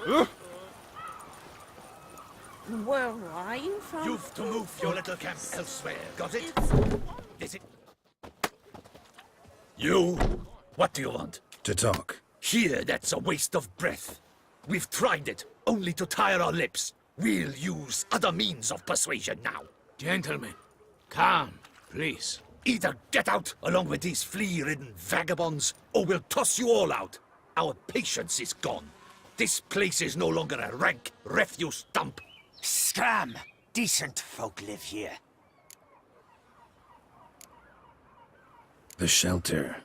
We're lying from... You've to move your little camp elsewhere, got it? Is it? You? What do you want? To talk. Here, that's a waste of breath. We've tried it, only to tire our lips. We'll use other means of persuasion now. Gentlemen, calm, please. Either get out along with these flea-ridden vagabonds, or we'll toss you all out. Our patience is gone. This place is no longer a rank refuse dump. Scram! Decent folk live here. The shelter,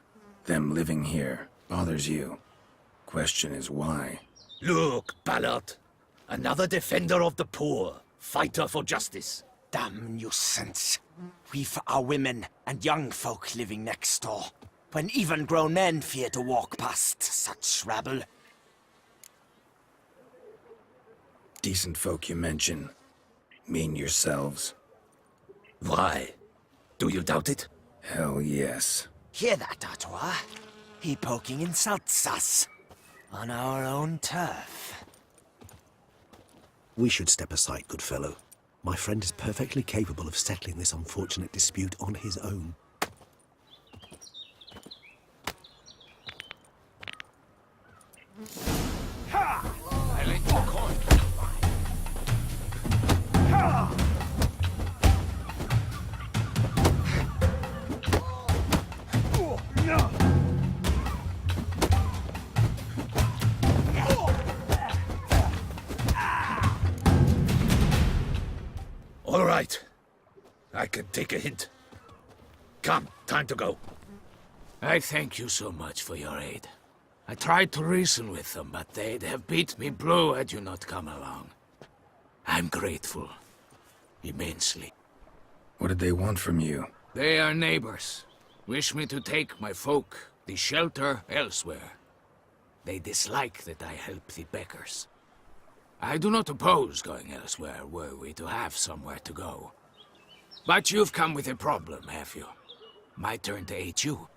them living here, bothers you. Question is why? Look, Ballard. Another defender of the poor. Fighter for justice. Damn nuisance. We've our women and young folk living next door, when even grown men fear to walk past such rabble. Decent folk you mention. Mean yourselves? Why? Do you doubt it? Hell yes. Hear that, Artois? He poking insults us. On our own turf. We should step aside, good fellow. My friend is perfectly capable of settling this unfortunate dispute on his own. I let you coin. All right. I can take a hint. Come, time to go. I thank you so much for your aid. I tried to reason with them, but they'd have beat me blue had you not come along. I'm grateful. Immensely. What did they want from you? They are neighbors. Wish me to take my folk, the shelter, elsewhere. They dislike that I help the beggars. I do not oppose going elsewhere, were we to have somewhere to go. But you've come with a problem, have you? My turn to aid you.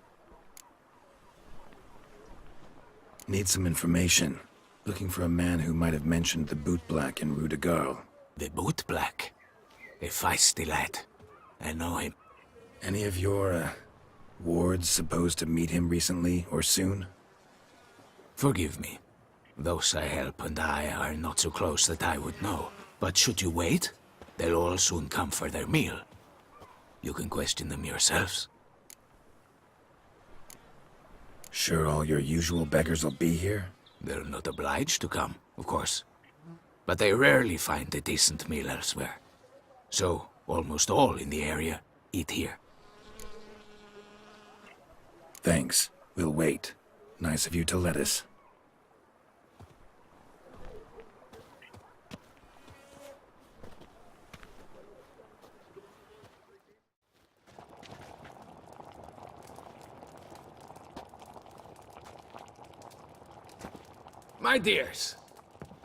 Need some information. Looking for a man who might have mentioned the boot black in Rue de Garl. The boot black? A feisty lad. I know him. Any of your, wards supposed to meet him recently or soon? Forgive me. Those I help and I are not so close that I would know. But should you wait, they'll all soon come for their meal. You can question them yourselves. Sure all your usual beggars will be here? They're not obliged to come, of course. But they rarely find a decent meal elsewhere. So, almost all in the area eat here. Thanks. We'll wait. Nice of you to let us. My dears,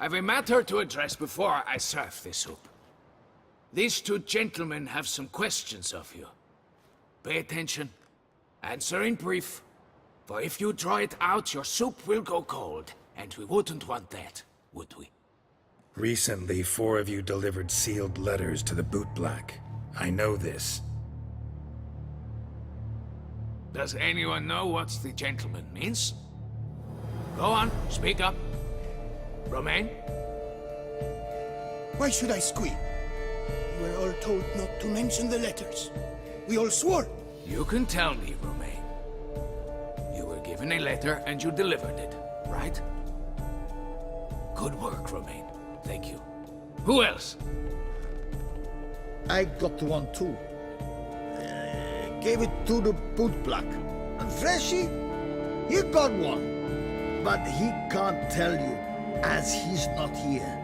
I've a matter to address before I serve the soup. These two gentlemen have some questions of you. Pay attention. Answer in brief. For if you draw it out, your soup will go cold. And we wouldn't want that, would we? Recently, 4 of you delivered sealed letters to the boot black. I know this. Does anyone know what the gentleman means? Go on, speak up. Romain? Why should I squeal? We were all told not to mention the letters. We all swore. You can tell me, Romain. You were given a letter and you delivered it, right? Good work, Romain. Thank you. Who else? I got one too. Gave it to the boot black. And Freshy, he got one. But he can't tell you, as he's not here.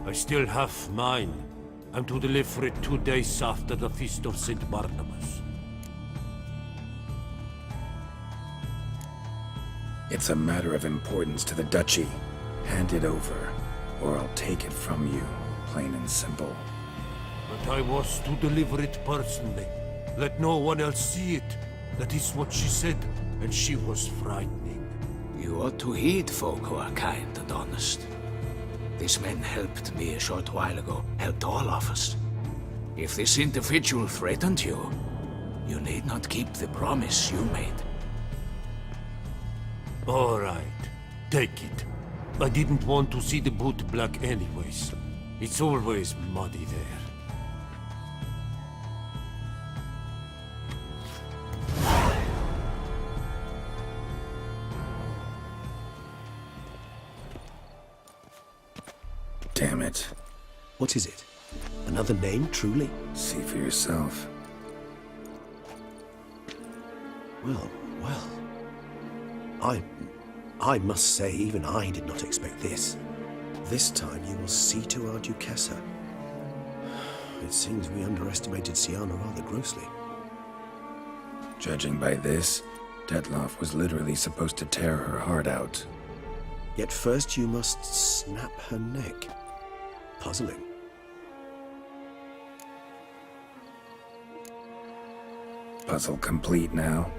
I still have mine. I'm to deliver it 2 days after the Feast of St. Barnabas. It's a matter of importance to the Duchy. Hand it over, or I'll take it from you, plain and simple. But I was to deliver it personally. Let no one else see it. That is what she said, and she was frightening. You ought to heed folk who are kind and honest. This man helped me a short while ago, helped all of us. If this individual threatened you, you need not keep the promise you made. All right, take it. I didn't want to see the boot black anyways. It's always muddy there. Damn it. What is it? Another name, truly? See for yourself. Well. I must say, even I did not expect this. This time you will see to our Duchessa. It seems we underestimated Cianna rather grossly. Judging by this, Detloff was literally supposed to tear her heart out. Yet first you must snap her neck. Puzzling. Puzzle complete now.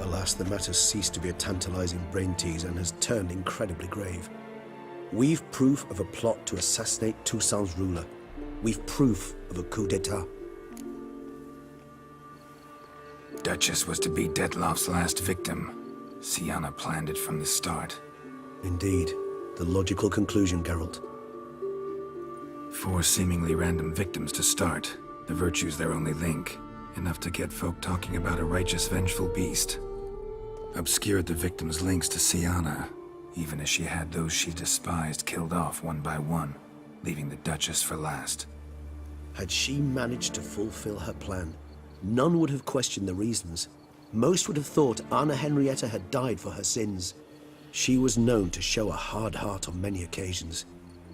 Alas, the matter ceased to be a tantalizing brain tease and has turned incredibly grave. We've proof of a plot to assassinate Toussaint's ruler. We've proof of a coup d'etat. Duchess was to be Detloff's last victim. Cianna planned it from the start. Indeed. The logical conclusion, Geralt. 4 seemingly random victims to start. The virtue's their only link. Enough to get folk talking about a righteous, vengeful beast. Obscured the victims' links to Cianna, even as she had those she despised killed off one by one, leaving the Duchess for last. Had she managed to fulfill her plan, none would have questioned the reasons. Most would have thought Anna Henrietta had died for her sins. She was known to show a hard heart on many occasions.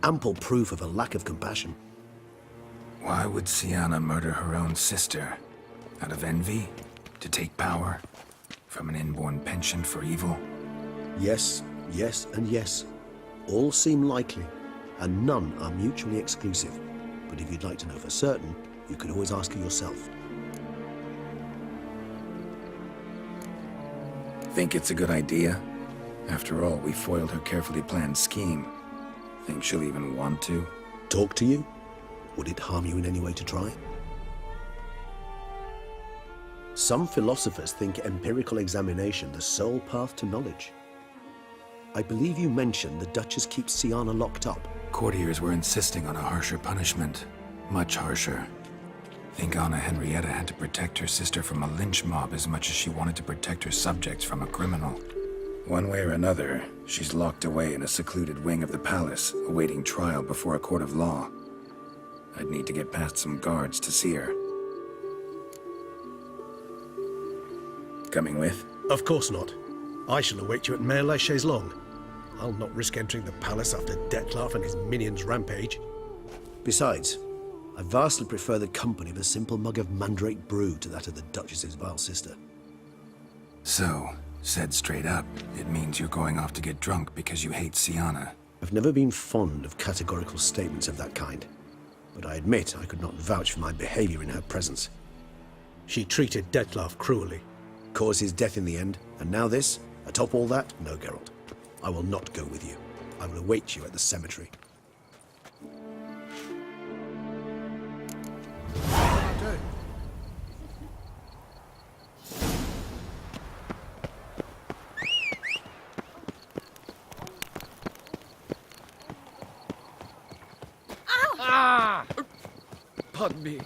Ample proof of a lack of compassion. Why would Cianna murder her own sister? Out of envy? To take power? From an inborn penchant for evil? Yes, and yes. All seem likely, and none are mutually exclusive. But if you'd like to know for certain, you can always ask her yourself. Think it's a good idea? After all, we foiled her carefully planned scheme. Think she'll even want to? Talk to you? Would it harm you in any way to try? Some philosophers think empirical examination the sole path to knowledge. I believe you mentioned the Duchess keeps Cianna locked up. Courtiers were insisting on a harsher punishment. Much harsher. Think Anna Henrietta had to protect her sister from a lynch mob as much as she wanted to protect her subjects from a criminal. One way or another, she's locked away in a secluded wing of the palace, awaiting trial before a court of law. I'd need to get past some guards to see her. Coming with? Of course not. I shall await you at Mare la Chaise-Longue. I'll not risk entering the palace after Detloff and his minions rampage. Besides, I vastly prefer the company of a simple mug of Mandrake brew to that of the Duchess's vile sister. So, said straight up, it means you're going off to get drunk because you hate Cianna. I've never been fond of categorical statements of that kind, but I admit I could not vouch for my behavior in her presence. She treated Detloff cruelly, caused his death in the end, and now this? Atop all that? No, Geralt. I will not go with you. I will await you at the cemetery. Pardon me.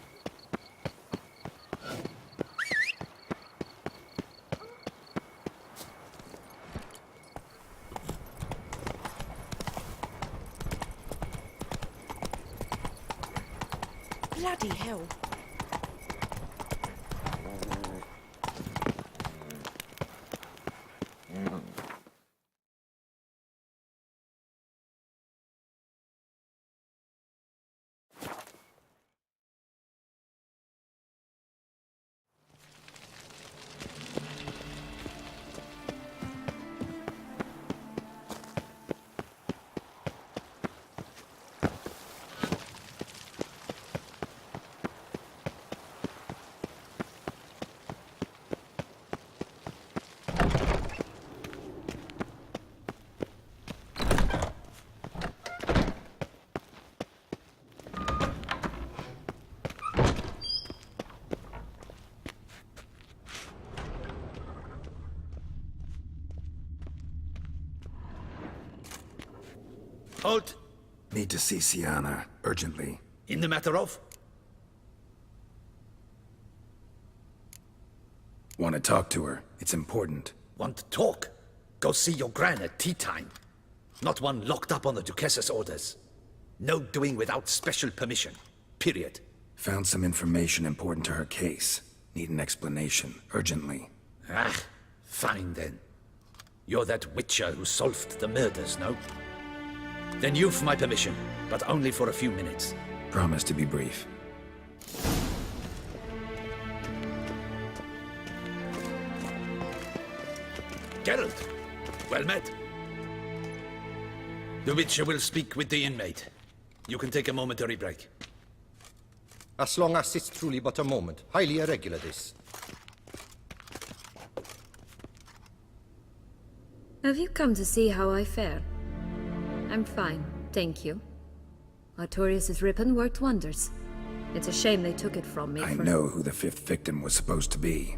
Bloody hell. Halt! Need to see Cianna, urgently. In the matter of? Want to talk to her. It's important. Want to talk? Go see your gran at tea time. Not one locked up on the Duchess's orders. No doing without special permission. Period. Found some information important to her case. Need an explanation, urgently. Ah, fine then. You're that witcher who solved the murders, no? Then you've my permission, but only for a few minutes. Promise to be brief. Geralt, well met. The Witcher will speak with the inmate. You can take a momentary break. As long as it's truly but a moment. Highly irregular, this. Have you come to see how I fare? I'm fine, thank you. Artorius' ribbon worked wonders. It's a shame they took it from me I know who the fifth victim was supposed to be.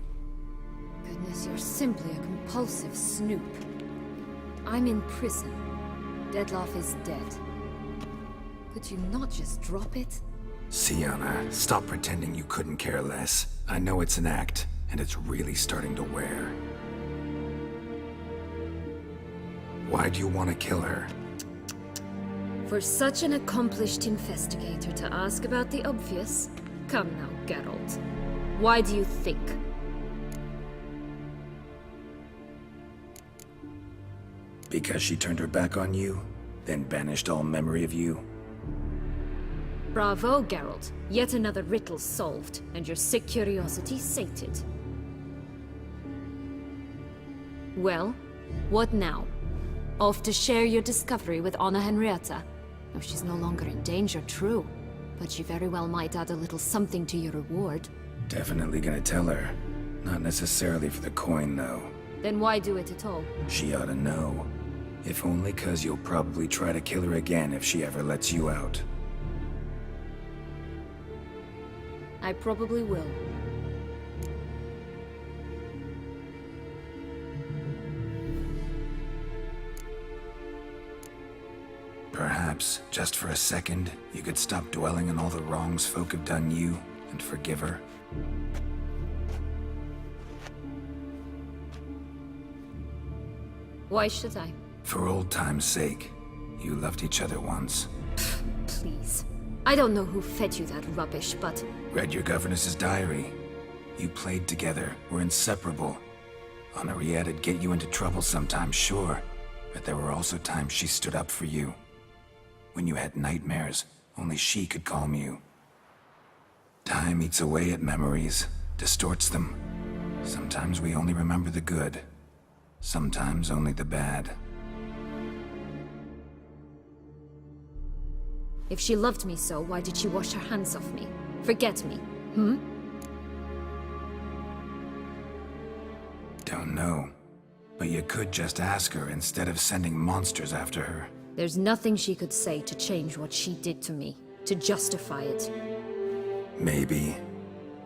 Goodness, you're simply a compulsive snoop. I'm in prison. Dettlaff is dead. Could you not just drop it? Cianna, stop pretending you couldn't care less. I know it's an act, and it's really starting to wear. Why do you want to kill her? For such an accomplished investigator to ask about the obvious? Come now, Geralt. Why do you think? Because she turned her back on you, then banished all memory of you? Bravo, Geralt. Yet another riddle solved, and your sick curiosity sated. Well, what now? Off to share your discovery with Anna Henrietta? Oh, she's no longer in danger, true. But she very well might add a little something to your reward. Definitely gonna tell her. Not necessarily for the coin, though. Then why do it at all? She ought to know. If only 'cause you'll probably try to kill her again if she ever lets you out. I probably will. Perhaps, just for a second, you could stop dwelling on all the wrongs folk have done you, and forgive her. Why should I? For old time's sake. You loved each other once. Please. I don't know who fed you that rubbish, but... Read your governess's diary. You played together, were inseparable. Henriette'd get you into trouble sometimes, sure. But there were also times she stood up for you. When you had nightmares, only she could calm you. Time eats away at memories, distorts them. Sometimes we only remember the good. Sometimes only the bad. If she loved me so, why did she wash her hands off me? Forget me, hmm? Don't know. But you could just ask her instead of sending monsters after her. There's nothing she could say to change what she did to me, to justify it. Maybe.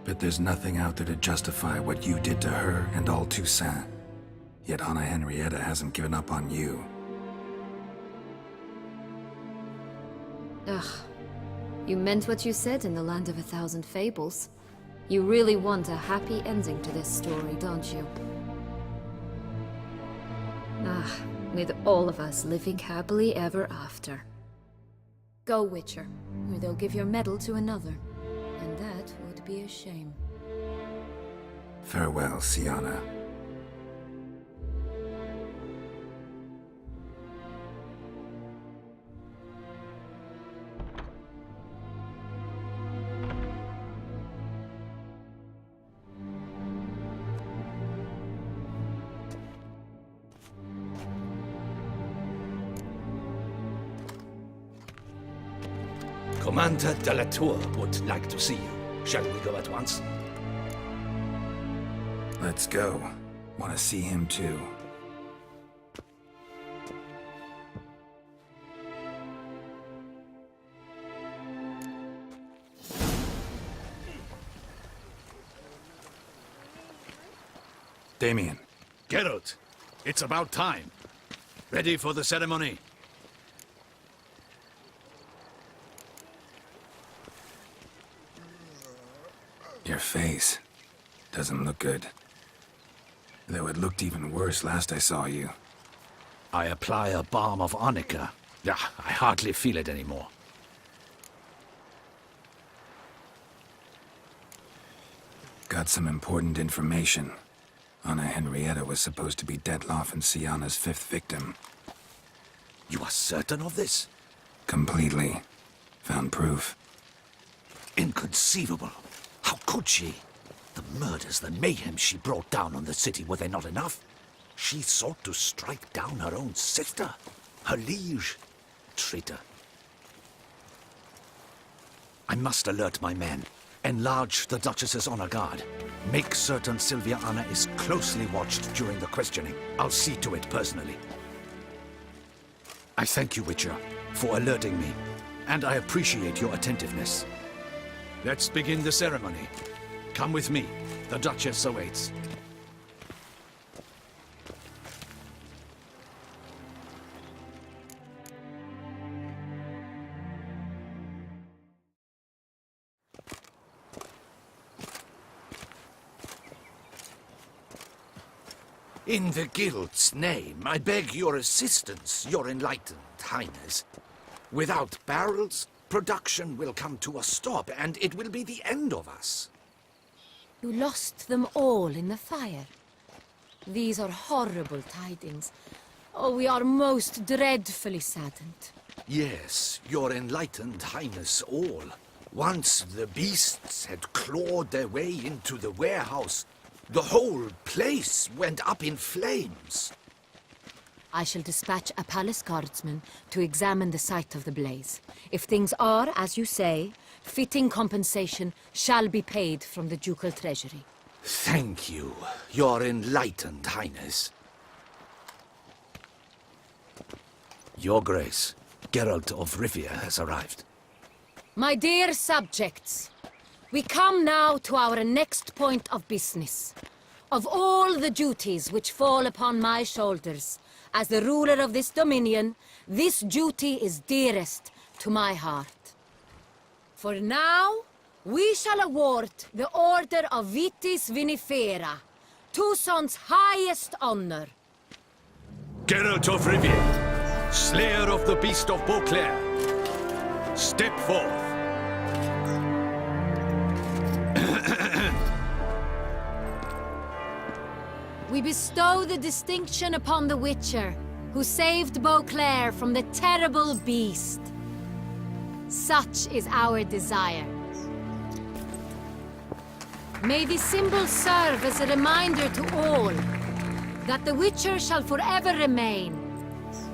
But there's nothing out there to justify what you did to her and all Toussaint. Yet Anna Henrietta hasn't given up on you. Ugh. You meant what you said in the Land of a Thousand Fables. You really want a happy ending to this story, don't you? Ah, with all of us living happily ever after. Go, Witcher, or they'll give your medal to another. And that would be a shame. Farewell, Cianna. Commander de la Tour would like to see you. Shall we go at once? Let's go. Want to see him too. Damien. Geralt, it's about time. Ready for the ceremony? face. Doesn't look good. Though it looked even worse last I saw you. I apply a balm of arnica. Yeah, I hardly feel it anymore. Got some important information. Anna Henrietta was supposed to be Detloff and Cianna's 5th victim. You are certain of this? Completely. Found proof. Inconceivable. How could she? The murders, the mayhem she brought down on the city, were they not enough? She sought to strike down her own sister, her liege. Traitor. I must alert my men. Enlarge the Duchess's honor guard. Make certain Sylvia Anna is closely watched during the questioning. I'll see to it personally. I thank you, Witcher, for alerting me, and I appreciate your attentiveness. Let's begin the ceremony. Come with me. The Duchess awaits. In the Guild's name, I beg your assistance, your enlightened highness. Without barrels, production will come to a stop, and it will be the end of us. You lost them all in the fire. These are horrible tidings. Oh, we are most dreadfully saddened. Yes, your enlightened highness all. Once the beasts had clawed their way into the warehouse, the whole place went up in flames. I shall dispatch a palace guardsman to examine the site of the blaze. If things are, as you say, fitting compensation shall be paid from the ducal treasury. Thank you, your enlightened highness. Your Grace, Geralt of Rivia has arrived. My dear subjects, we come now to our next point of business. Of all the duties which fall upon my shoulders, as the ruler of this dominion, this duty is dearest to my heart. For now, we shall award the Order of Vitis Vinifera, Tucson's highest honor. Geralt of Rivia, slayer of the beast of Beauclair, step forth. We bestow the distinction upon the Witcher, who saved Beauclair from the terrible beast. Such is our desire. May this symbol serve as a reminder to all that the Witcher shall forever remain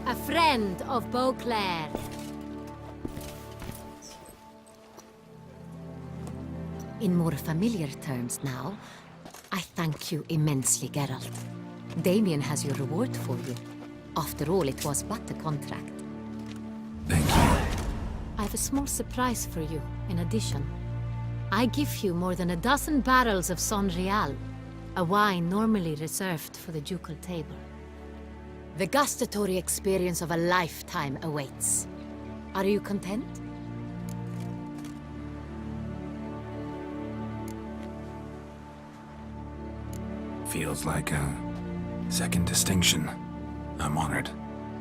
a friend of Beauclair. In more familiar terms now, I thank you immensely, Geralt. Damien has your reward for you. After all, it was but a contract. Thank you. I have a small surprise for you, in addition. I give you more than a dozen barrels of Son Real, a wine normally reserved for the ducal table. The gustatory experience of a lifetime awaits. Are you content? Feels like a second distinction. I'm honored.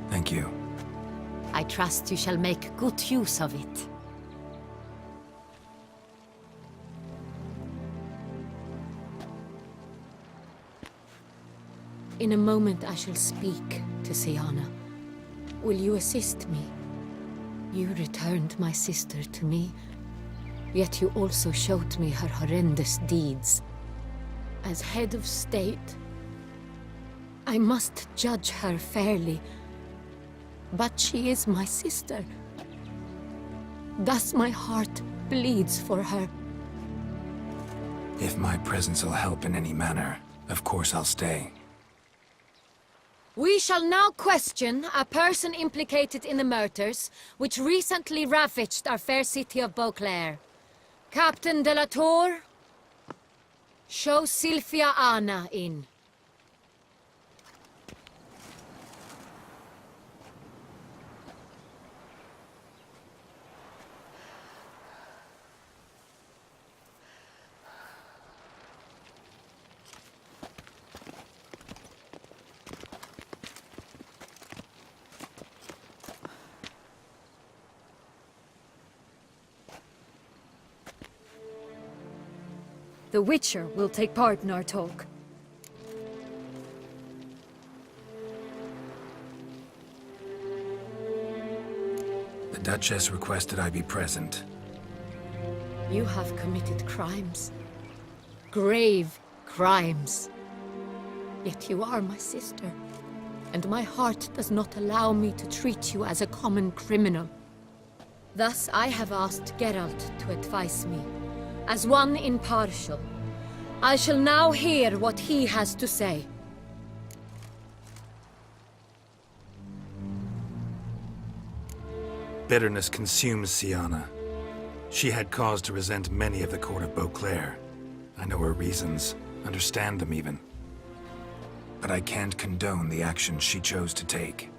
Thank you. I trust you shall make good use of it. In a moment I shall speak to Cianna. Will you assist me? You returned my sister to me, yet you also showed me her horrendous deeds. As head of state, I must judge her fairly. But she is my sister. Thus my heart bleeds for her. If my presence will help in any manner, of course I'll stay. We shall now question a person implicated in the murders which recently ravaged our fair city of Beauclair. Captain de la Tour, show Sylvia Anna in. The Witcher will take part in our talk. The Duchess requested I be present. You have committed crimes. Grave crimes. Yet you are my sister, and my heart does not allow me to treat you as a common criminal. Thus I have asked Geralt to advise me, as one impartial. I shall now hear what he has to say. Bitterness consumes Cianna. She had cause to resent many of the court of Beauclair. I know her reasons, understand them even. But I can't condone the actions she chose to take.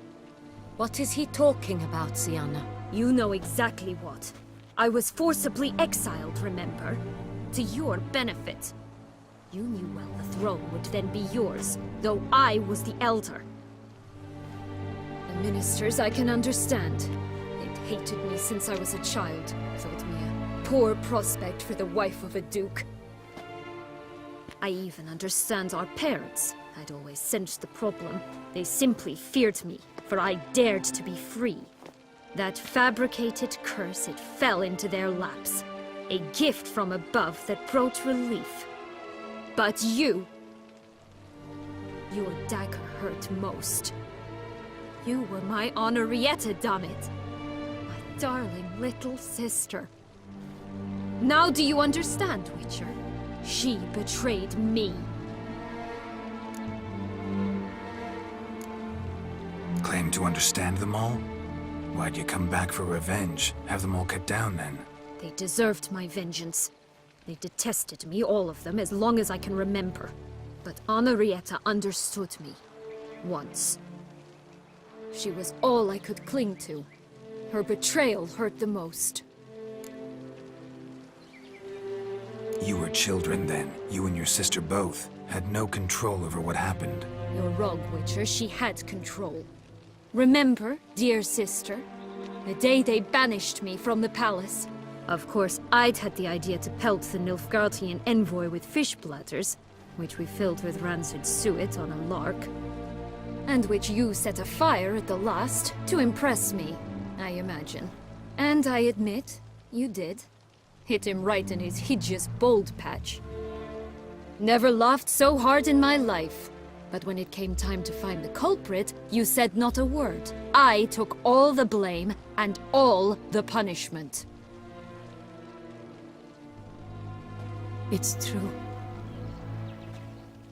What is he talking about, Cianna? You know exactly what. I was forcibly exiled, remember? To your benefit. You knew well the throne would then be yours, though I was the elder. The ministers I can understand. They'd hated me since I was a child, thought me a poor prospect for the wife of a duke. I even understand our parents. I'd always sensed the problem. They simply feared me, for I dared to be free. That fabricated curse, it fell into their laps. A gift from above that brought relief. But you... Your dagger hurt most. You were my Henrietta, damn it. My darling little sister. Now do you understand, Witcher? She betrayed me. Claim to understand them all? Why'd you come back for revenge? Have them all cut down then? They deserved my vengeance. They detested me, all of them, as long as I can remember. But Henrietta understood me. Once. She was all I could cling to. Her betrayal hurt the most. You were children then. You and your sister both had no control over what happened. You're wrong, Witcher. She had control. Remember, dear sister? The day they banished me from the palace. Of course, I'd had the idea to pelt the Nilfgaardian envoy with fish bladders, which we filled with rancid suet on a lark. And which you set afire at the last, to impress me, I imagine. And I admit, you did. Hit him right in his hideous bald patch. Never laughed so hard in my life. But when it came time to find the culprit, you said not a word. I took all the blame and all the punishment. It's true.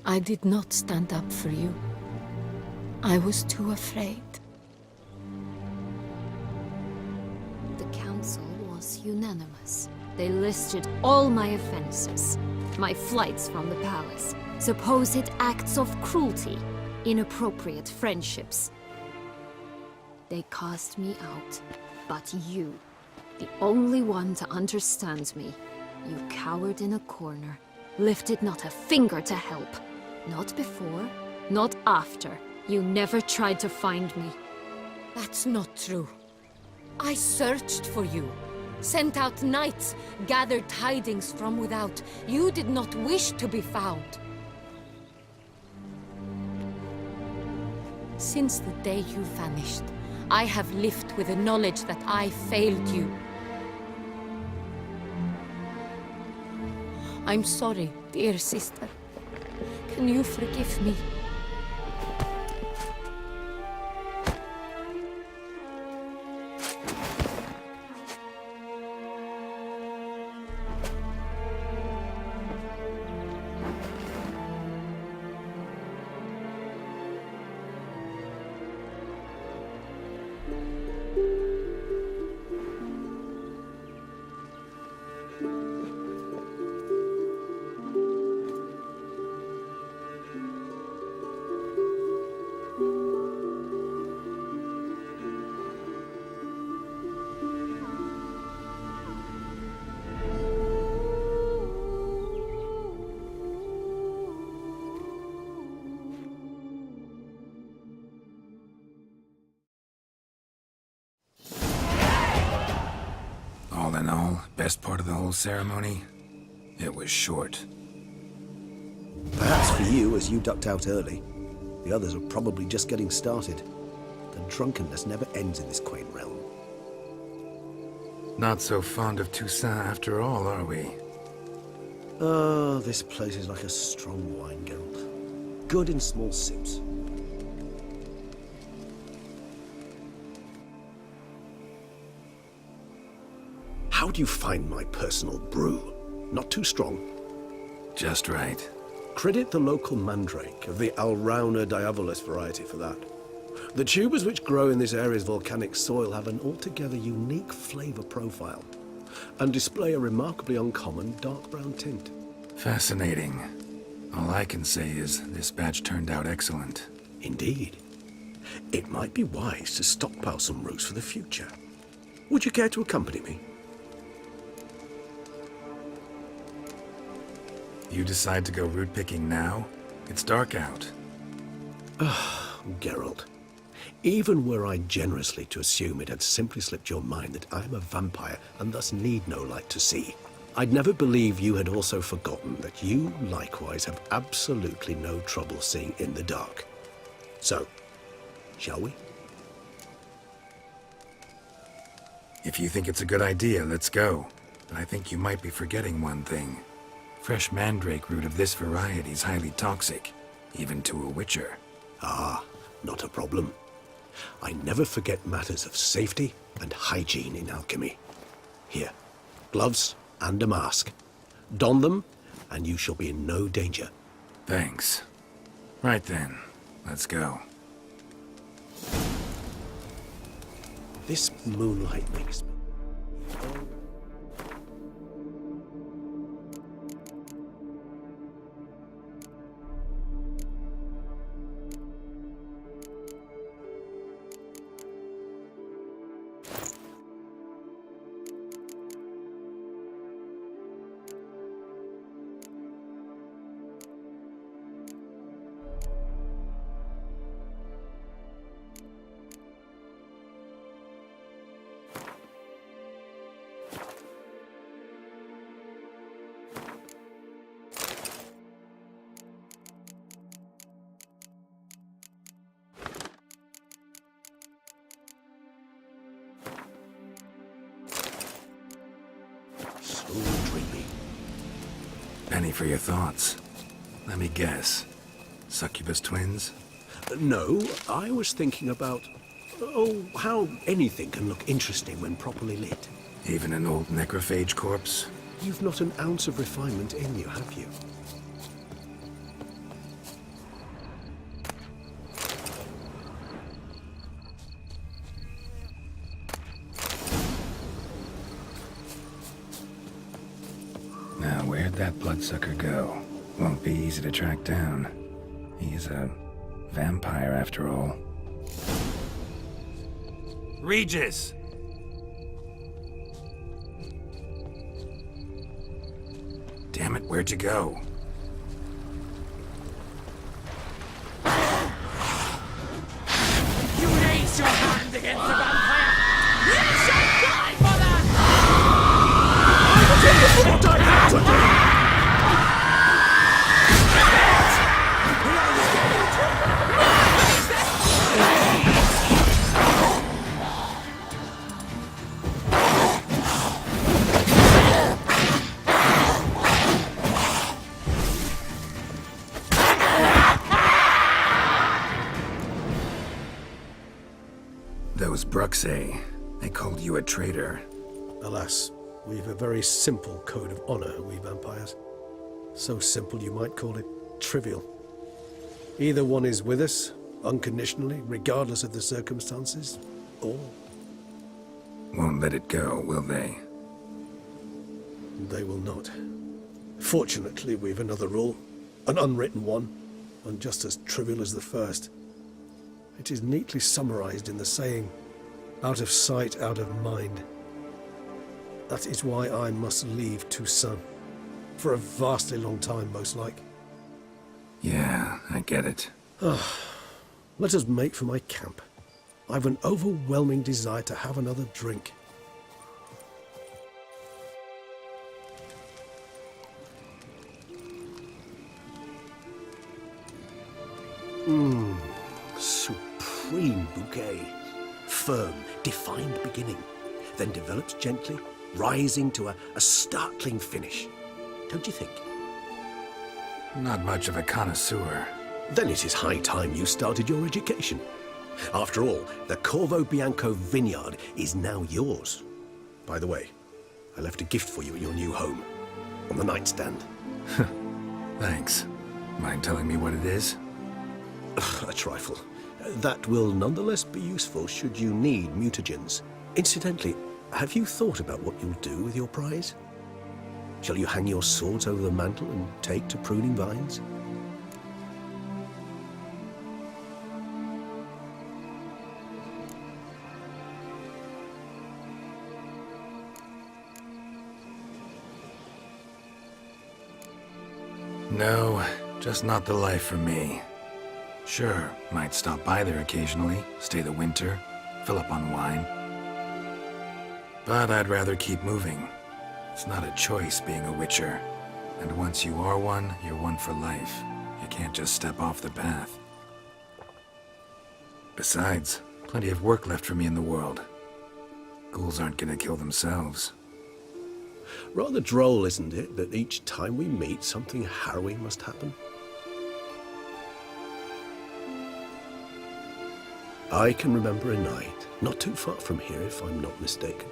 I did not stand up for you. I was too afraid. The council was unanimous. They listed all my offenses. My flights from the palace. Supposed acts of cruelty, inappropriate friendships. They cast me out, but you, the only one to understand me, you cowered in a corner, lifted not a finger to help. Not before, not after. You never tried to find me. That's not true. I searched for you, sent out knights, gathered tidings from without. You did not wish to be found. Since the day you vanished, I have lived with the knowledge that I failed you. I'm sorry, dear sister. Can you forgive me? All in all, best part of the whole ceremony? It was short. Perhaps for you, as you ducked out early. The others are probably just getting started. The drunkenness never ends in this quaint realm. Not so fond of Toussaint after all, are we? Oh, this place is like a strong wine, Geralt. Good in small sips. How do you find my personal brew? Not too strong? Just right. Credit the local Mandrake of the Alrauna diavolis variety for that. The tubers which grow in this area's volcanic soil have an altogether unique flavor profile and display a remarkably uncommon dark brown tint. Fascinating. All I can say is this batch turned out excellent. Indeed. It might be wise to stockpile some roots for the future. Would you care to accompany me? You decide to go root picking now? It's dark out. Geralt, even were I generously to assume it had simply slipped your mind that I am a vampire and thus need no light to see, I'd never believe you had also forgotten that you likewise have absolutely no trouble seeing in the dark. So, shall we? If you think it's a good idea, let's go. But I think you might be forgetting one thing. Fresh mandrake root of this variety is highly toxic, even to a witcher. Ah, not a problem. I never forget matters of safety and hygiene in alchemy. Here, gloves and a mask. Don them, and you shall be in no danger. Thanks. Right then, let's go. This moonlight makes me... so dreamy. Penny for your thoughts. Let me guess. Succubus twins? No, I was thinking about... oh, how anything can look interesting when properly lit. Even an old necrophage corpse? You've not an ounce of refinement in you, have you? Now, where'd that bloodsucker go? Won't be easy to track down. He's a vampire, after all. Regis! Damn it, where'd you go? You raise your hand against the vampire! You shall die for that! Those Bruxay, they called you a traitor. Alas, we've a very simple code of honor, we vampires. So simple you might call it trivial. Either one is with us, unconditionally, regardless of the circumstances, or... Won't let it go, will they? they will not. Fortunately, we've another rule, an unwritten one, and just as trivial as the first. It is neatly summarized in the saying, out of sight, out of mind. That is why I must leave Toussaint. For a vastly long time, most like. Yeah, I get it. Let us make for my camp. I've an overwhelming desire to have another drink. Supreme bouquet. Firm, defined beginning, then develops gently, rising to a startling finish. Don't you think? Not much of a connoisseur. Then it is high time you started your education. After all, the Corvo Bianco vineyard is now yours. By the way, I left a gift for you at your new home, on the nightstand. Thanks. Mind telling me what it is? A trifle. That will nonetheless be useful should you need mutagens. Incidentally, have you thought about what you'll do with your prize? Shall you hang your swords over the mantle and take to pruning vines? No, just not the life for me. Sure, might stop by there occasionally, stay the winter, fill up on wine. But I'd rather keep moving. It's not a choice being a witcher. And once you are one, you're one for life. You can't just step off the path. Besides, plenty of work left for me in the world. Ghouls aren't gonna kill themselves. Rather droll, isn't it, that each time we meet, something harrowing must happen? I can remember a night, not too far from here if I'm not mistaken.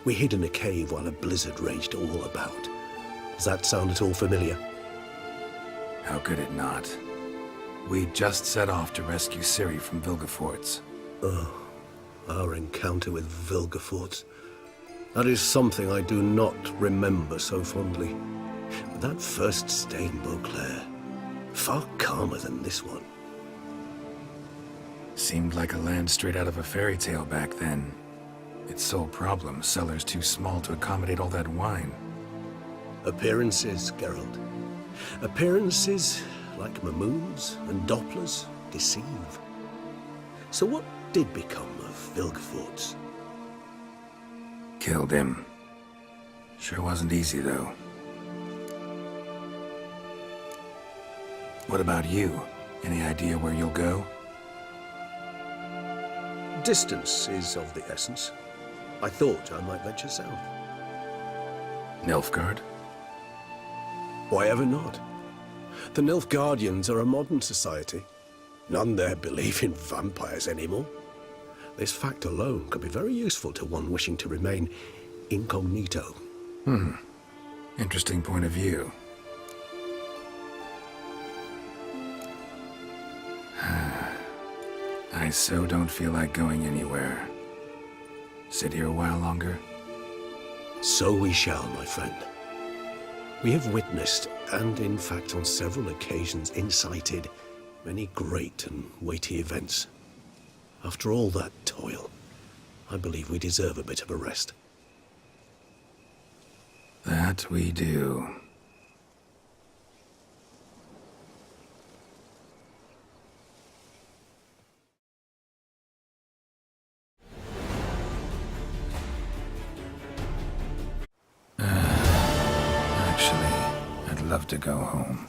We hid in a cave while a blizzard raged all about. Does that sound at all familiar? How could it not? We just set off to rescue Ciri from Vilgefortz. Oh, our encounter with Vilgefortz. That is something I do not remember so fondly. But that first stay in Beauclair, far calmer than this one. Seemed like a land straight out of a fairy tale back then. Its sole problem, cellars too small to accommodate all that wine. Appearances, Geralt. Appearances, like Mamoons and Dopplers, deceive. So what did become of Vilgefortz? Killed him. Sure wasn't easy, though. What about you? Any idea where you'll go? Distance is of the essence. I thought I might venture south. Nilfgaard? Why ever not? The Nilfgaardians are a modern society. None there believe in vampires anymore. This fact alone could be very useful to one wishing to remain incognito. Interesting point of view. I so don't feel like going anywhere. Sit here a while longer? So we shall, my friend. We have witnessed, and in fact on several occasions incited, many great and weighty events. After all that toil, I believe we deserve a bit of a rest. That we do. Actually, I'd love to go home.